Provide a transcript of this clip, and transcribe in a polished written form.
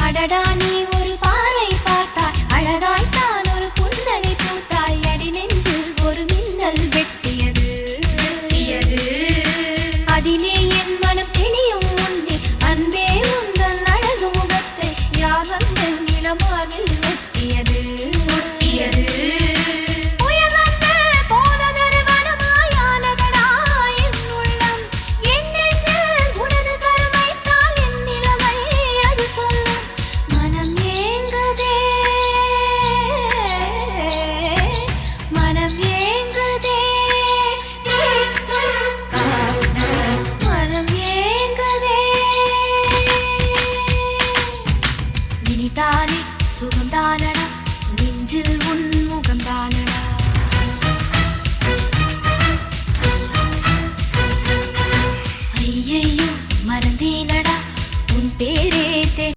அடடா நீ ஒரு பார்வை பார்த்தாய் அழகாய் தான் ஒரு புன்னகை பூத்தாய் அடி நெஞ்சில் ஒரு மின்னல் வெட்டியது அதிலே என் மனம் தெளியும் முன்னே அன்பே உந்தன் அழகு முகத்தை யார் வந்து நிலமாவில் ஒட்டியது சுகம்தானடா நெஞ்சில் உன் முகம்தானடா